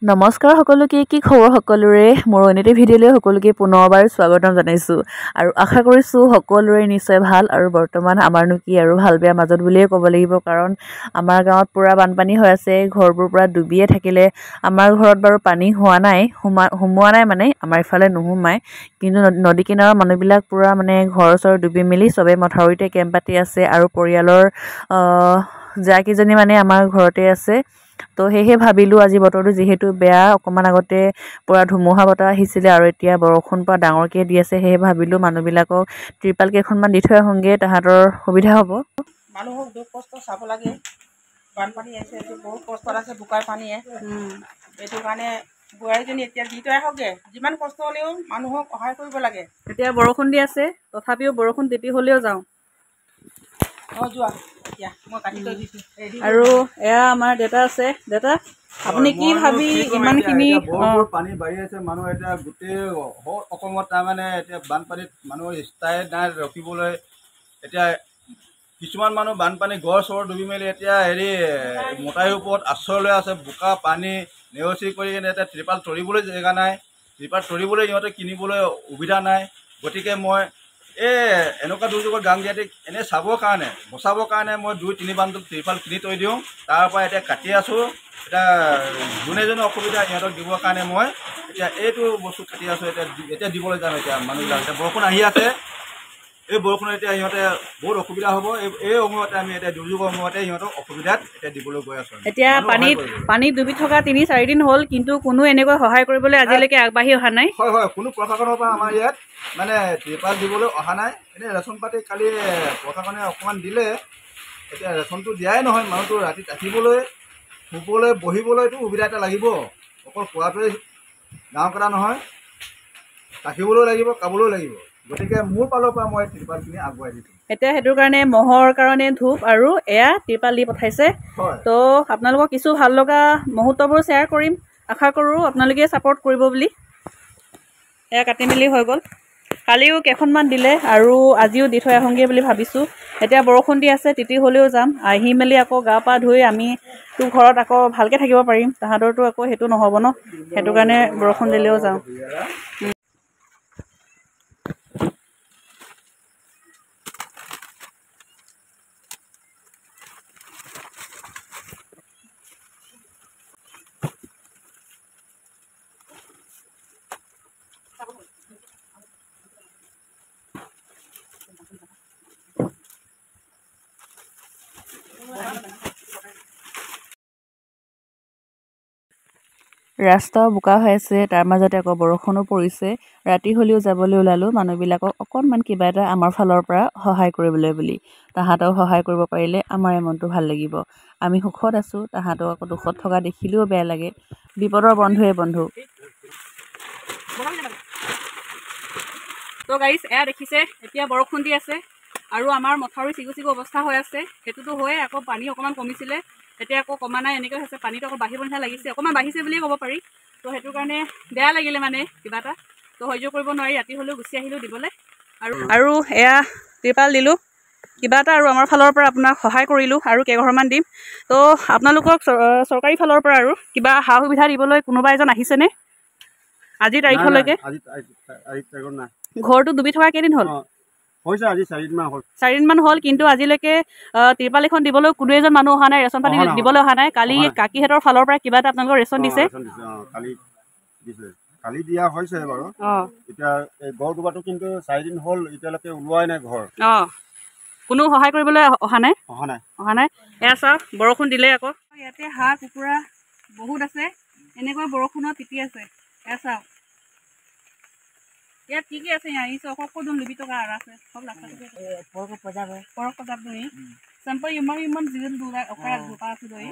নমস্কাৰ সকলোকে কি খবৰ সকলোৰে মোৰ অন্যটি ভিডিঅ'লৈ সকলোকে পুনৰবাৰ স্বাগতম জনাইছোঁ আৰু আশা কৰিছোঁ সকলোৰে নিশ্চয় ভাল আৰু বৰ্তমান আমাৰনো কি আৰু ভাল বেয়া মাজত বুলিয়ে ক'ব লাগিব কাৰণ আমাৰ গাঁৱত পুৰা বানপানী হৈ আছে ঘৰবোৰ পুৰা ডুবিয়ে থাকিলে আমাৰ ঘৰত বাৰু পানী সোমোৱা নাই মানে আমাৰ ইফালে নোসোমায় কিন্তু নদী কিনাৰৰ মানুহবিলাক পুৰা মানে ঘৰ চৰ ডুবি মেলি চবে মথাউৰিতে কেম্প পাতি আছে আৰু পৰিয়ালৰ যাকেইজনী মানে আমাৰ ঘৰতে আছে তো সেয়েহে ভাবিলোঁ আজি বতৰটো যিহেতু বেয়া অকণমান আগতে পুৰা ধুমুহা বতাহ আহিছিলে আৰু এতিয়া বৰষুণ পুৰা ডাঙৰকৈ দি আছে সেয়ে ভাবিলোঁ মানুহবিলাকক ত্ৰিপাল কেইখনমান দি থৈ আহোঁগৈ তাহাঁতৰ সুবিধা হ'ব। মানুহক দুখ কষ্ট চাব লাগে বানপানী আহিছে বহুত কষ্টত আছে বোকাৰ পানীয়ে সেইটো কাৰণে বোৱাৰীজনী এতিয়া দি থৈ আহোঁগৈ যিমান কষ্ট হ'লেও মানুহক সহায় কৰিব লাগে। এতিয়া বৰষুণ দি আছে তথাপিও বৰষুণ তিতি হ'লেও যাওঁ যোৱা এতিয়া মই কাটি থৈ দিছোঁ আৰু এয়া আমাৰ দেউতা আছে। দেউতা আপুনি কি ভাবি ইমানখিনি পানী বাঢ়ি আছে মানুহ এতিয়া গোটেই অসমত তাৰমানে এতিয়া বানপানীত মানুহৰ স্থায়ী নাই ৰখিবলৈ এতিয়া কিছুমান মানুহ বানপানী ঘৰ চৰ ডুবি মেলি এতিয়া মতাইৰ ওপৰত আশ্ৰয় লৈ আছে বোকা পানী নেওচি কৰি কিনে এতিয়া ত্ৰিপাল তৰিবলৈ জেগা নাই ত্ৰিপাল তৰিবলৈ সিহঁতে কিনিবলৈ সুবিধা নাই গতিকে মই এনেকুৱা দুৰ্যোগত গাঁও জ্ঞাতিক এনেই চাবৰ কাৰণে বচাবৰ কাৰণে মই 2-3 বান্ধত ত্ৰিপাল কিনি থৈ দিওঁ তাৰ পৰা এতিয়া কাটি আছোঁ এতিয়া যোনে অসুবিধা সিহঁতক দিবৰ কাৰণে মই এতিয়া এইটো বস্তু কাটি আছোঁ এতিয়া দিবলৈ যাম এতিয়া মানুহবিলাক এতিয়া বৰষুণ আহি আছে এই বৰষুণত এতিয়া সিহঁতে বহুত অসুবিধা হ'ব এই সময়তে আমি এতিয়া দুৰ্যোগৰ সময়তে সিহঁতক অসুবিধাত এতিয়া দিবলৈ গৈ আছোঁ। এতিয়া পানীত ডুবি থকা 3-4 দিন হ'ল কিন্তু কোনো এনেকৈ সহায় কৰিবলৈ আজিলৈকে আগবাঢ়ি অহা নাই। হয় কোনো প্ৰশাসনৰ পৰা আমাৰ ইয়াত মানে ত্ৰিপাল দিবলৈ অহা নাই এনেই ৰেচন পাতি কালি প্ৰশাসনে অকণমান দিলে এতিয়া ৰেচনটো দিয়াই নহয় মানুহটো ৰাতি থাকিবলৈ শুবলৈ বহিবলৈতো সুবিধা এটা লাগিব অকল খোৱাটোৱে গাঁও কথা নহয় থাকিবলৈও লাগিব খাবলৈও লাগিব গতিকে মোৰ ফালৰ পৰা মই ত্ৰিপালখিনি আগুৱাই দিছোঁ। এতিয়া সেইটো কাৰণে মহৰ কাৰণে ধূপ আৰু এয়া ত্ৰিপাল দি পঠাইছে তো আপোনালোকক কিছু ভাল লগা মুহূৰ্তবোৰ শ্বেয়াৰ কৰিম আশা কৰোঁ আপোনালোকে ছাপোৰ্ট কৰিব বুলি। এয়া কাটি মেলি হৈ গ'ল কালিও কেইখনমান দিলে আৰু আজিও দি থৈ আহোঁগৈ বুলি ভাবিছোঁ। এতিয়া বৰষুণ দি আছে তিতি হ'লেও যাম আহি মেলি আকৌ গা পা ধুই আমিতো ঘৰত আকৌ ভালকৈ থাকিব পাৰিম তাহাঁতৰতো আকৌ সেইটো নহ'ব ন সেইটো কাৰণে বৰষুণ দিলেও যাওঁ। ৰাস্তাও বোকা হৈ আছে তাৰ মাজতে আকৌ বৰষুণো পৰিছে ৰাতি হ'লেও যাবলৈ ওলালোঁ মানুহবিলাকক অকণমান কিবা এটা আমাৰ ফালৰ পৰা সহায় কৰিবলৈ বুলি তাহাঁতক সহায় কৰিব পাৰিলে আমাৰে মনটো ভাল লাগিব। আমি সুখত আছোঁ তাহাঁতক আকৌ দুখত থকা দেখিলেও বেয়া লাগে বিপদৰ বন্ধুৱে বন্ধু। তো গাইছ এয়া দেখিছে এতিয়া বৰষুণ দি আছে আৰু আমাৰ মথাউৰি চিগু অৱস্থা হৈ আছে সেইটোতো হৈয়ে আকৌ পানী অকণমান কমিছিলে এতিয়া আকৌ কমা নাই এনেকৈ হৈছে পানীটো আকৌ বাঢ়িব নিচিনা লাগিছে অকণমান বাঢ়িছে বুলিয়ে ক'ব পাৰি। তো সেইটো কাৰণে বেয়া লাগিলে মানে কিবা এটা তো সহ্য কৰিব নোৱাৰি ৰাতি হ'লেও গুচি আহিলোঁ দিবলৈ আৰু এয়া ত্ৰিপাল দিলোঁ কিবা এটা আৰু আমাৰ ফালৰ পৰা আপোনাক সহায় কৰিলোঁ আৰু কেইঘৰমান দিম। তো আপোনালোকক চৰকাৰী ফালৰ পৰা আৰু কিবা সা সুবিধা দিবলৈ কোনোবা এজন আহিছেনে আজিৰ তাৰিখলৈকে? ঘৰটো ডুবি থকা কেইদিন হ'ল? হৈছে আজি 4 দিনমান হ'ল কিন্তু আজিলৈকে ত্ৰিপাল এখন দিবলৈ কোনো এজন মানুহ অহা নাই ৰেচন পাতি দিবলৈ অহা নাই। কালি কাকিহঁতৰ ফালৰ পৰা কিবা এটা আপোনালোকৰ ৰেচন দিছে? কালি দিয়া হৈছে বাৰু এতিয়া এই ঘৰ ডুবাটো কিন্তু 4 দিন হ'ল এতিয়ালৈকে ওলোৱাই নাই ঘৰ কোনো সহায় কৰিবলৈ অহা নাই। এয়া চাওক বৰষুণ দিলে আকৌ ইয়াতে হাঁহ কুকুৰা বহুত আছে এনেকৈ বৰষুণত তিতি আছে এয়া চাওক ইয়াত কি আছে यहाँ সকলো লিবি টকা আছে সব লাগছে পৰক পজাব দুই sampai ইমান জিল দুৰা অকাৰ দুপা আছে দুই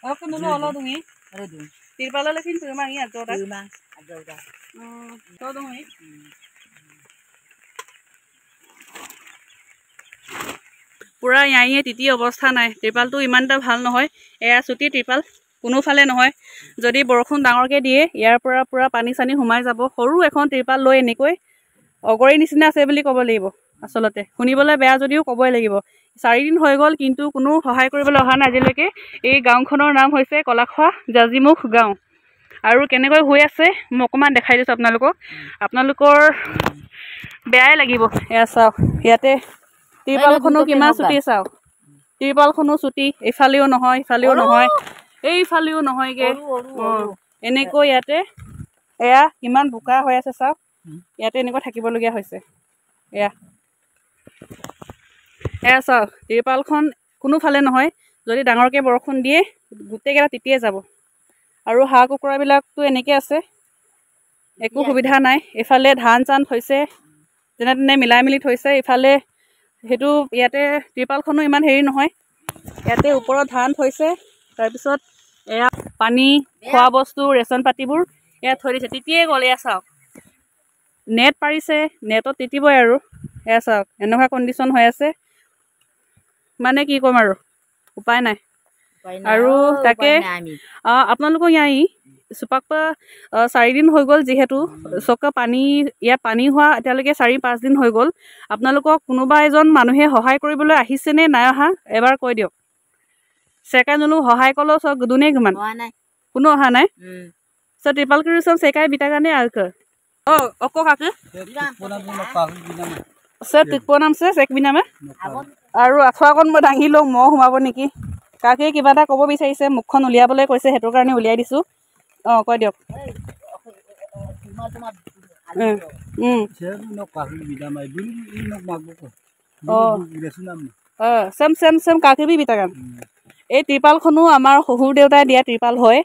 অলপ নলো অলপ দুই তিৰপাল লেখিন তোমাক ই আজৰা তো দুই পুৰা ইয়াইয়ে তিতি অৱস্থা নাই ত্ৰিপালটো ইমান এটা ভাল নহয় এয়া চুটি ত্ৰিপাল কোনোফালে নহয় যদি বৰষুণ ডাঙৰকৈ দিয়ে ইয়াৰ পৰা পুৰা পানী চানী সোমাই যাব সৰু এখন ত্ৰিপাল লৈ এনেকৈ অগৰি নিচিনা আছে বুলি ক'ব লাগিব আচলতে শুনিবলৈ বেয়া যদিও ক'বই লাগিব 4 দিন হৈ গ'ল কিন্তু কোনো সহায় কৰিবলৈ অহা নাই আজিলৈকে। এই গাঁওখনৰ নাম হৈছে কলাখোৱা জাজিমুখ গাঁও আৰু কেনেকৈ হৈ আছে মই অকণমান দেখাই দিছোঁ আপোনালোকৰ বেয়াই লাগিব। এয়া চাওক, ইয়াতে ত্ৰিপালখনো কিমান চুটি চাওক, ত্ৰিপালখনো চুটি, ইফালেও নহয় ইফালেও নহয় এইফালেও নহয়গৈ। এনেকৈ ইয়াতে এয়া কিমান বোকা হৈ আছে চাওক, ইয়াতে এনেকৈ থাকিবলগীয়া হৈছে। এয়া চাওক, ত্ৰিপালখন কোনোফালে নহয়, যদি ডাঙৰকৈ বৰষুণ দিয়ে গোটেইকেইটা তিতিয়ে যাব। আৰু হাঁহ কুকুৰাবিলাকতো এনেকৈ আছে, একো সুবিধা নাই। এইফালে ধান চান থৈছে, যেনে তেনে মিলাই মেলি থৈছে। ইফালে সেইটো ইয়াতে ত্ৰিপালখনো ইমান হেৰি নহয়, ইয়াতে ওপৰত ধান থৈছে, তাৰপিছত এয়া পানী, খোৱা বস্তু, ৰেচন পাতিবোৰ ইয়াত থৈ দিছে, তিতিয়ে গ'ল। এয়া চাওক, নেট পাৰিছে, নেটত তিতিবই আৰু। এয়া চাওক, এনেকুৱা কণ্ডিশ্যন হৈ আছে, মানে কি ক'ম আৰু, উপায় নাই। আৰু তাকে আপোনালোকৰ চোপাকপা 4 দিন হৈ গ'ল, যিহেতু চকা পানী ইয়াত পানী হোৱা এতিয়ালৈকে 4-5 দিন হৈ গ'ল। আপোনালোকক কোনোবা এজন মানুহে সহায় কৰিবলৈ আহিছেনে নাই অহা এবাৰ কৈ দিয়ক। চেকাই নলো সহায় কলো চব দুনে কিমান কোনো অহা নাই। ত্ৰিপাল কৰিছম চেকাই বিটা কাৰণে আৰু অক কাকে টিকপোৱা নাম চেক বিনামে আৰু আঁঠুৱাকণ মই দাঙি লওঁ, মহ সোমাব নেকি। কাকে কিবা এটা ক'ব বিচাৰিছে, মুখখন উলিয়াবলৈ কৈছে, সেইটো কাৰণে উলিয়াই দিছোঁ। কৈ দিয়ক। চেম চেম চেম কাকিবি বিটাগান। এই ত্ৰিপালখনো আমাৰ শহুৰ দেউতাই দিয়া ত্ৰিপাল হয়।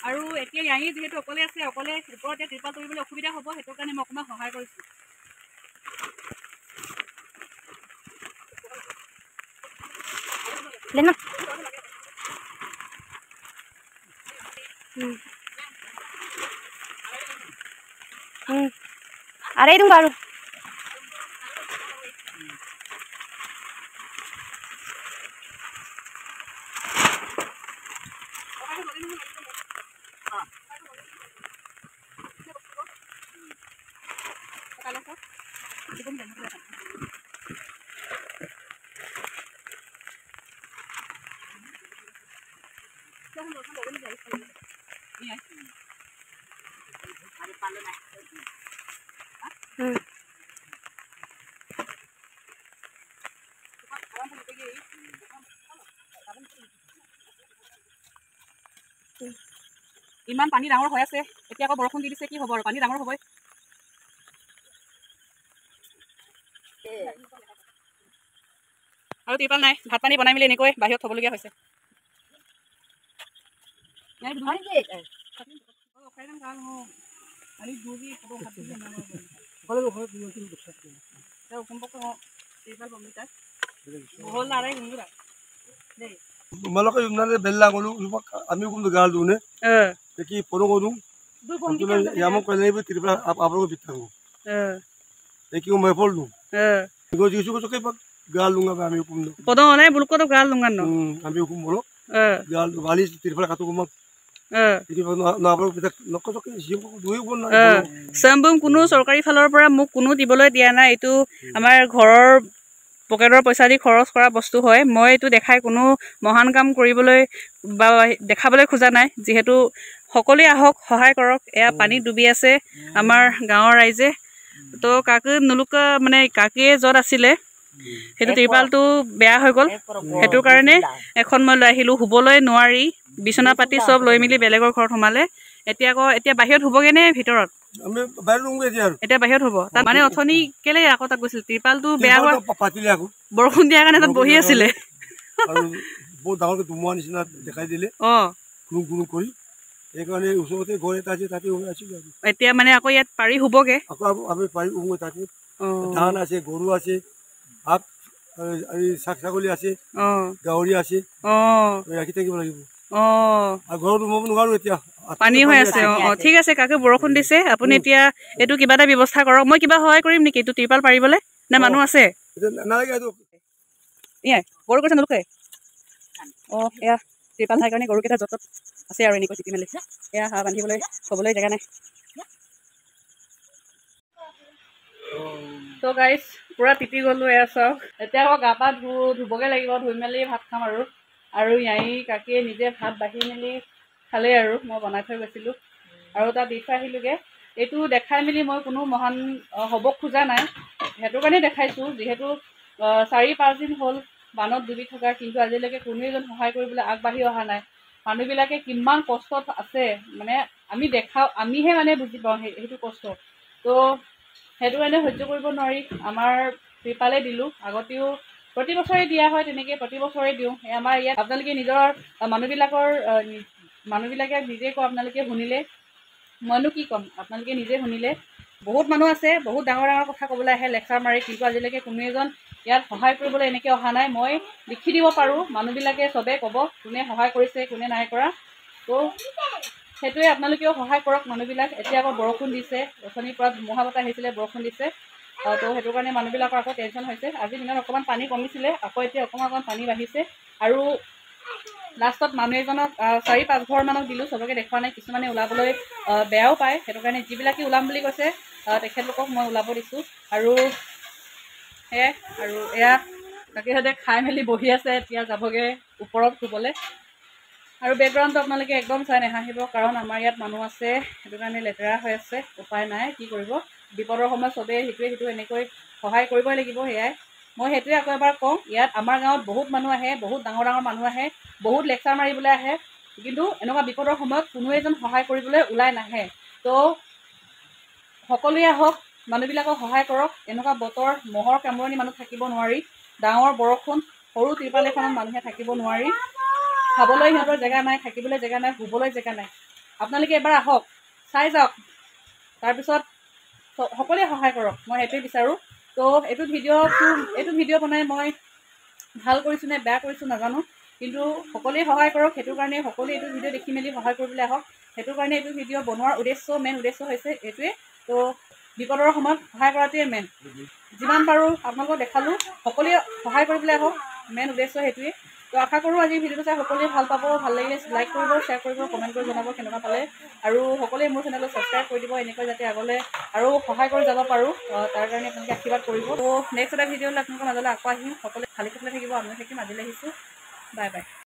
আৰু এতিয়া ইয়াঙি যিহেতু অকলে আছে, অকলে ওপৰতে ত্ৰিপাল কৰিবলৈ অসুবিধা হ'ব, সেইটো কাৰণে মই অকণমান সহায় কৰিছোঁ। আৰে তুমি বাৰো ইমান পানী ডাঙৰ হৈ আছে, এতিয়া আকৌ বৰষুণ দি দিছে, কি হ'ব আৰু পানী ডাঙৰ হ'বই। আৰু ত্ৰিপাল নাই, ভাত পানী বনাই মেলি এনেকৈ বাহিৰত থ'বলগীয়া হৈছে। তোমালোকে বেলা গ'লো আমি কোনটো গাল দিওঁ নে কি পৰো কৰো ইয়ামক কলে ত্ৰিপুৰা আপোনালোক বিট থাকো কি মই ফল দিওঁ গাল লুঙা আমি হুকুম দিওঁ পদো নাই বুলকতো গাল লুঙা ন আমি হুকুম বলো গাল বালি ত্ৰিপুৰা কাটো কমক কোনো চৰকাৰী ফালৰ পৰা মোক কোনো দিবলৈ দিয়া নাই। এইটো আমাৰ ঘৰৰ পকেটৰ পইচা দি খৰচ কৰা বস্তু হয়। মই এইটো দেখাই কোনো মহান কাম কৰিবলৈ বা দেখাবলৈ খোজা নাই। যিহেতু সকলোৱে আহক, সহায় কৰক। এয়া পানীত ডুবি আছে আমাৰ গাঁৱৰ ৰাইজে। তো কাকে নোলোকা মানে কাকে য'ত আছিলে সেইটো ত্ৰিপালটো বেয়া হৈ গ'ল, সেইটো কাৰণে এখন মই লৈ আহিলোঁ। শুবলৈ নোৱাৰি বিচনা পাতি চব লৈ মেলি বেলেগৰ ঘৰত সোমালে। এতিয়া বাহিৰত শুবগে নে ভিতৰত? এতিয়া বাহিৰত হ'ব। তাত মানে অথনি কেলে আকৌ তাত গৈছিল, ত্ৰিপালটো বেয়া হোৱা বৰষুণ দিয়াৰ কাৰণে তাত বহি আছিলে। এতিয়া মানে আকৌ ইয়াত পাৰি শুবগে। ধান আছে, গৰু আছে, শাক ছাগলী আছে, গাহৰি আছে, ৰাখি থাকিব লাগিব। ঘৰত সোমাব নোৱাৰো এতিয়া, পানী হৈ আছে। ঠিক আছে কাকে, বৰষুণ দিছে, আপুনি এতিয়া এইটো কিবা এটা ব্যৱস্থা কৰক। মই কিবা সহায় কৰিম নেকি এইটো ত্ৰিপাল পাৰিবলৈ? নে মানুহ আছে? গৰু কৈছে নোলোকে অঁ এয়া ত্ৰিপাল ঠাইৰ কাৰণে গৰুকেইটা য'ত ত'ত আছে আৰু এনেকৈ তিতি মেলি এয়া হাঁহ বান্ধিবলৈ থ'বলৈ জেগা নাই। ত' গাইজ পূৰা তিতি গ'লোঁ এয়া চাওক। এতিয়া আকৌ গা পা ধুবগৈ লাগিব, ধুই মেলি ভাত খাম আৰু ইয়াই কাকিয়ে নিজে ভাত বাঢ়ি মেলি খালেই আৰু মই বনাই থৈ গৈছিলোঁ আৰু তাত দি থৈ আহিলোঁগৈ। এইটো দেখাই মেলি মই কোনো মহান হ'ব খোজা নাই, সেইটো কাৰণে দেখাইছোঁ যিহেতু 4-5 দিন হ'ল বানত ডুবি থকা, কিন্তু আজিলৈকে কোনো এজন সহায় কৰিবলৈ আগবাঢ়ি অহা নাই। মানুহবিলাকে কিমান কষ্টত আছে মানে আমিহে মানে বুজি পাওঁ সেইটো কষ্ট। ত' সেইটো কাৰণে সহ্য কৰিব নোৱাৰি আমাৰ ত্ৰিপালে দিলোঁ। আগতেও প্ৰতি বছৰে দিয়া হয়, তেনেকৈ প্ৰতি বছৰে দিওঁ। আমাৰ ইয়াত আপোনালোকে নিজৰ মানুহবিলাকে নিজে কওঁ, আপোনালোকে শুনিলে মইনো কি ক'ম, আপোনালোকে নিজে শুনিলে। বহুত মানুহ আছে, বহুত ডাঙৰ ডাঙৰ কথা ক'বলৈ আহে লেকচাৰ মাৰি, কিন্তু আজিলৈকে কোনো এজন ইয়াত সহায় কৰিবলৈ এনেকৈ অহা নাই। মই লিখি দিব পাৰোঁ, মানুহবিলাকে চবেই ক'ব কোনে সহায় কৰিছে কোনে নাই কৰা। ত' সেইটোৱে আপোনালোকেও সহায় কৰক মানুহবিলাক। এতিয়া আকৌ বৰষুণ দিছে, অথনিৰ পৰা ধুমুহা বতাহ আহিছিলে, বৰষুণ দিছে। ত' সেইটো কাৰণে মানুহবিলাকৰ আকৌ টেনশ্যন হৈছে। আজি দিনত অকণমান পানী কমিছিলে, আকৌ এতিয়া অকণমান পানী বাঢ়িছে। আৰু লাষ্টত মানুহ এজনক 4-5 ঘৰমানক দিলোঁ, চবকে দেখুওৱা নাই, কিছুমানে ওলাবলৈ বেয়াও পায়। সেইটো কাৰণে যিবিলাকে ওলাম বুলি কৈছে তেখেতলোকক মই ওলাব দিছোঁ। আৰু সেয়াই আৰু এয়া কাকিহঁতে খাই মেলি বহি আছে, এতিয়া যাবগৈ ওপৰত শুবলৈ। আৰু বেকগ্ৰাউণ্ডটো আপোনালোকে একদম চাই নাহাঁহিব, কাৰণ আমাৰ ইয়াত মানুহ আছে, সেইটো কাৰণে লেতেৰা হৈ আছে। উপায় নাই, কি কৰিব, বিপদৰ সময়ত চবেই সিটো এনেকৈ সহায় কৰিবই লাগিব। সেয়াই মই সেইটোৱে আকৌ এবাৰ কওঁ, ইয়াত আমাৰ গাঁৱত বহুত মানুহ আহে, বহুত ডাঙৰ ডাঙৰ মানুহ আহে, বহুত লেকচাৰ মাৰিবলৈ আহে, কিন্তু এনেকুৱা বিপদৰ সময়ত কোনো এজন সহায় কৰিবলৈ ওলাই নাহে। ত' সকলোৱে আহক, মানুহবিলাকক সহায় কৰক। এনেকুৱা বতৰ, মহৰ কামোৰণি মানুহ থাকিব নোৱাৰি, ডাঙৰ বৰষুণ, সৰু ত্ৰিপাল এখনত মানুহে থাকিব নোৱাৰি। খাবলৈ সিহঁতৰ জেগা নাই, থাকিবলৈ জেগা নাই, শুবলৈ জেগা নাই। আপোনালোকে এবাৰ আহক, চাই যাওক, তাৰপিছত সকলোৱে সহায় কৰক, মই সেইটোৱে বিচাৰোঁ। ত' এইটো ভিডিঅ' বনাই মই ভাল কৰিছোঁ নে বেয়া কৰিছোঁ নাজানো, কিন্তু সকলোৱে সহায় কৰক। সেইটো কাৰণে সকলোৱে এইটো ভিডিঅ' দেখি মেলি সহায় কৰিবলৈ আহক। সেইটো কাৰণে এইটো ভিডিঅ' বনোৱাৰ মেইন উদ্দেশ্য হৈছে এইটোৱে। ত' বিপদৰ সময়ত সহায় কৰাটোৱে মেইন। যিমান পাৰোঁ আপোনালোকক দেখালোঁ, সকলোৱে সহায় কৰিবলৈ আহক, মেইন উদ্দেশ্য সেইটোৱে। ত' আশা কৰোঁ আজি ভিডিঅ'টো চাই সকলোৱে ভাল পাব, ভাল লাগিলে লাইক কৰিব, শ্বেয়াৰ কৰিব, কমেণ্ট কৰি জনাব কেনেকুৱা পালে। আৰু সকলোৱে মোৰ চেনেলটো ছাবস্ক্ৰাইব কৰি দিব, এনেকৈ যাতে আগলৈ আৰু সহায় কৰি যাব পাৰোঁ, তাৰ কাৰণে আপোনালোকে আশীৰ্বাদ কৰিব। ত' নেক্সট এটা ভিডিঅ'লৈ আপোনালোকৰ মাজলৈ আকৌ আহিম। সকলোৱে ভালে থাকিব, আমিও থাকিম। আজিলৈ আহিছোঁ, বাই বাই।